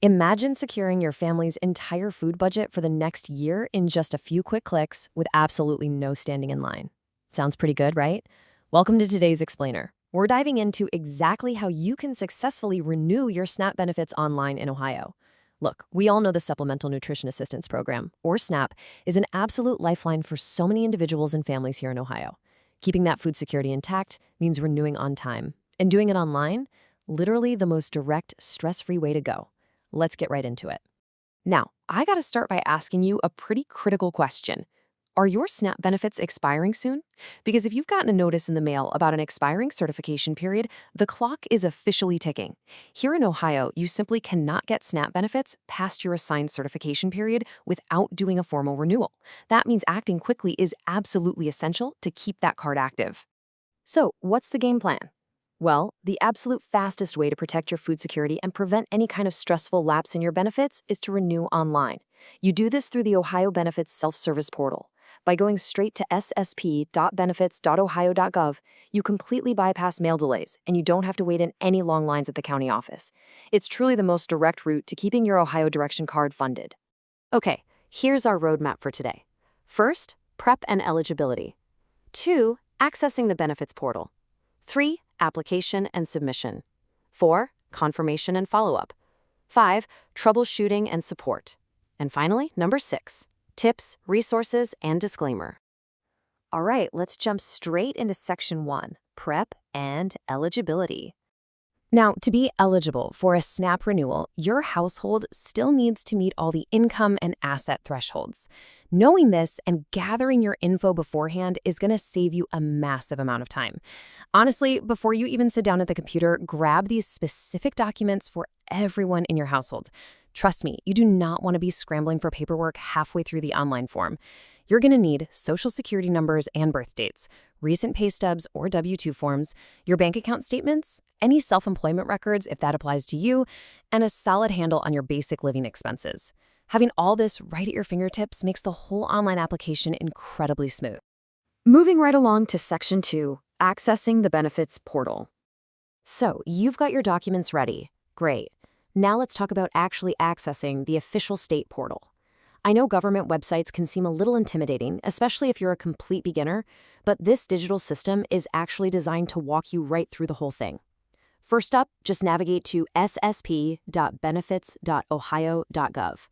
Imagine securing your family's entire food budget for the next year in just a few quick clicks with absolutely no standing in line. Sounds pretty good, right? Welcome to today's Explainer. We're diving into exactly how you can successfully renew your SNAP benefits online in Ohio. Look, we all know the Supplemental Nutrition Assistance Program, or SNAP, is an absolute lifeline for so many individuals and families here in Ohio. Keeping that food security intact means renewing on time. And doing it online, literally the most direct, stress-free way to go. Let's get right into it. Now, I gotta start by asking you a pretty critical question. Are your SNAP benefits expiring soon? Because if you've gotten a notice in the mail about an expiring certification period, the clock is officially ticking. Here in Ohio, you simply cannot get SNAP benefits past your assigned certification period without doing a formal renewal. That means acting quickly is absolutely essential to keep that card active. So, what's the game plan? Well, the absolute fastest way to protect your food security and prevent any kind of stressful lapse in your benefits is to renew online. You do this through the Ohio Benefits Self-Service Portal. By going straight to ssp.benefits.ohio.gov, you completely bypass mail delays, and you don't have to wait in any long lines at the county office. It's truly the most direct route to keeping your Ohio Direction Card funded. Okay, here's our roadmap for today. First, prep and eligibility. 2, accessing the benefits portal. 3, application and submission. 4, confirmation and follow-up. 5, troubleshooting and support. And finally, number 6, tips, resources, and disclaimer. All right, let's jump straight into section 1, prep and eligibility. Now, to be eligible for a SNAP renewal, your household still needs to meet all the income and asset thresholds. Knowing this and gathering your info beforehand is going to save you a massive amount of time. Honestly, before you even sit down at the computer, grab these specific documents for everyone in your household. Trust me, you do not want to be scrambling for paperwork halfway through the online form. You're going to need social security numbers and birth dates, recent pay stubs or W-2 forms, your bank account statements, any self-employment records if that applies to you, and a solid handle on your basic living expenses. Having all this right at your fingertips makes the whole online application incredibly smooth. Moving right along to section 2, accessing the benefits portal. So, you've got your documents ready. Great. Now let's talk about actually accessing the official state portal. I know government websites can seem a little intimidating, especially if you're a complete beginner, but this digital system is actually designed to walk you right through the whole thing. First up, just navigate to ssp.benefits.ohio.gov.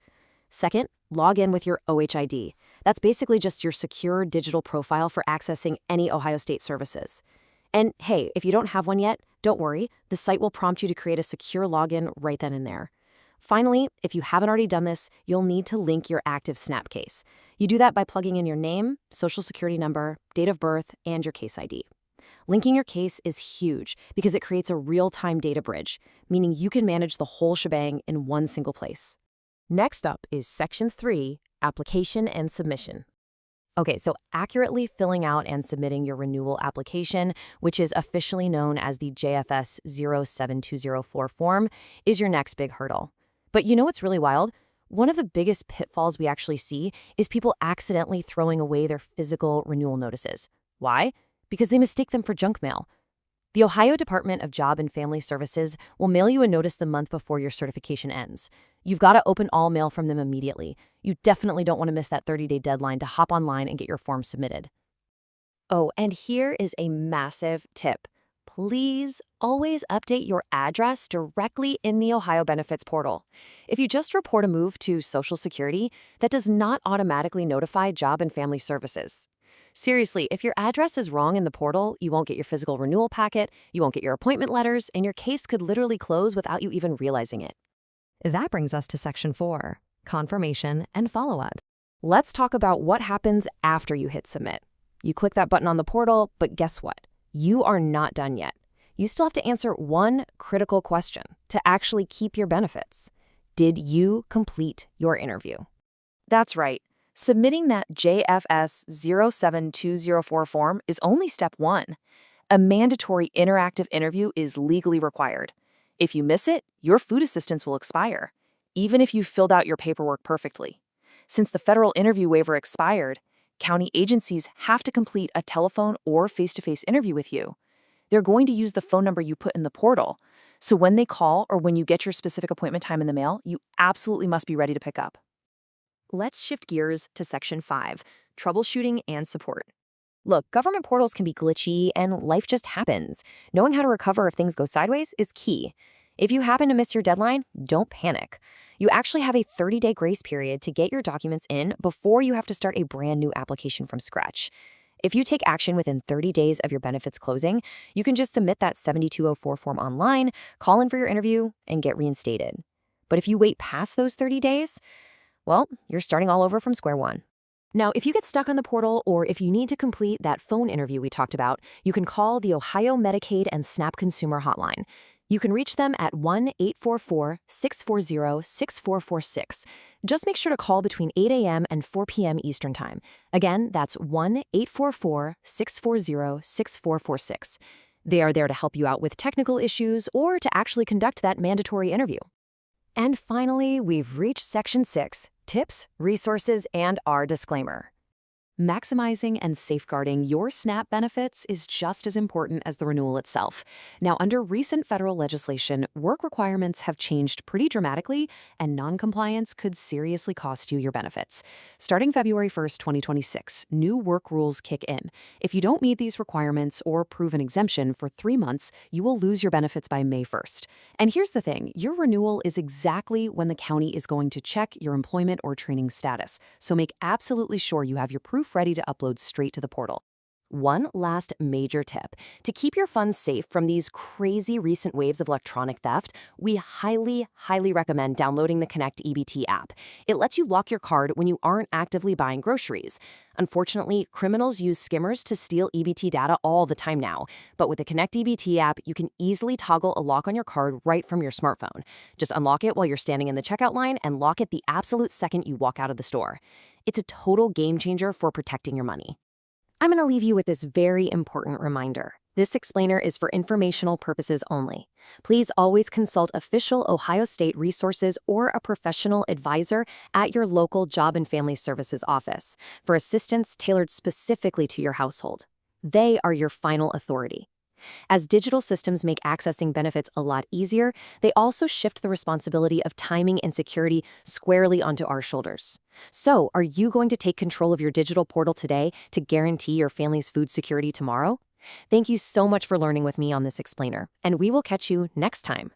Second, log in with your OHID. That's basically just your secure digital profile for accessing any Ohio State services. And hey, if you don't have one yet, don't worry, the site will prompt you to create a secure login right then and there. Finally, if you haven't already done this, you'll need to link your active SNAP case. You do that by plugging in your name, social security number, date of birth, and your case ID. Linking your case is huge because it creates a real-time data bridge, meaning you can manage the whole shebang in one single place. Next up is section 3, application and submission. Okay, so accurately filling out and submitting your renewal application, which is officially known as the JFS 07204 form, is your next big hurdle. But you know what's really wild? One of the biggest pitfalls we actually see is people accidentally throwing away their physical renewal notices. Why? Because they mistake them for junk mail. The Ohio Department of Job and Family Services will mail you a notice the month before your certification ends. You've got to open all mail from them immediately. You definitely don't want to miss that 30-day deadline to hop online and get your form submitted. Oh, and here is a massive tip. Please always update your address directly in the Ohio Benefits portal. If you just report a move to Social Security, that does not automatically notify Job and Family Services. Seriously, if your address is wrong in the portal, you won't get your physical renewal packet, you won't get your appointment letters, and your case could literally close without you even realizing it. That brings us to section 4, confirmation and follow-up. Let's talk about what happens after you hit submit. You click that button on the portal, but guess what? You are not done yet. You still have to answer one critical question to actually keep your benefits. Did you complete your interview? That's right. Submitting that JFS 07204 form is only step 1. A mandatory interactive interview is legally required. If you miss it, your food assistance will expire, even if you filled out your paperwork perfectly. Since the federal interview waiver expired, county agencies have to complete a telephone or face-to-face interview with you. They're going to use the phone number you put in the portal, So when they call or when you get your specific appointment time in the mail, you absolutely must be ready to pick up. Let's shift gears to Section 5, troubleshooting and support. Look, government portals can be glitchy and life just happens. Knowing how to recover if things go sideways is key. If you happen to miss your deadline, don't panic. You actually have a 30-day grace period to get your documents in before you have to start a brand new application from scratch. If you take action within 30 days of your benefits closing, you can just submit that 7204 form online, call in for your interview, and get reinstated. But if you wait past those 30 days, well, you're starting all over from square one. Now, if you get stuck on the portal or if you need to complete that phone interview we talked about, you can call the Ohio Medicaid and SNAP Consumer Hotline. You can reach them at 1-844-640-6446. Just make sure to call between 8 a.m. and 4 p.m. Eastern Time. Again, that's 1-844-640-6446. They are there to help you out with technical issues or to actually conduct that mandatory interview. And finally, we've reached Section 6, tips, resources, and our disclaimer. Maximizing and safeguarding your SNAP benefits is just as important as the renewal itself. Now, under recent federal legislation, work requirements have changed pretty dramatically, and noncompliance could seriously cost you your benefits. Starting February 1st, 2026, new work rules kick in. If you don't meet these requirements or prove an exemption for 3 months, you will lose your benefits by May 1st. And here's the thing, your renewal is exactly when the county is going to check your employment or training status, so make absolutely sure you have your proof ready to upload straight to the portal. One last major tip. To keep your funds safe from these crazy recent waves of electronic theft, we highly recommend downloading the Connect EBT app. It lets you lock your card when you aren't actively buying groceries. Unfortunately, criminals use skimmers to steal EBT data all the time now. But with the Connect EBT app, you can easily toggle a lock on your card right from your smartphone. Just unlock it while you're standing in the checkout line and lock it the absolute second you walk out of the store. It's a total game changer for protecting your money. I'm going to leave you with this very important reminder. This explainer is for informational purposes only. Please always consult official Ohio State resources or a professional advisor at your local Job and Family Services office for assistance tailored specifically to your household. They are your final authority. As digital systems make accessing benefits a lot easier, they also shift the responsibility of timing and security squarely onto our shoulders. So, are you going to take control of your digital portal today to guarantee your family's food security tomorrow? Thank you so much for learning with me on this explainer, and we will catch you next time.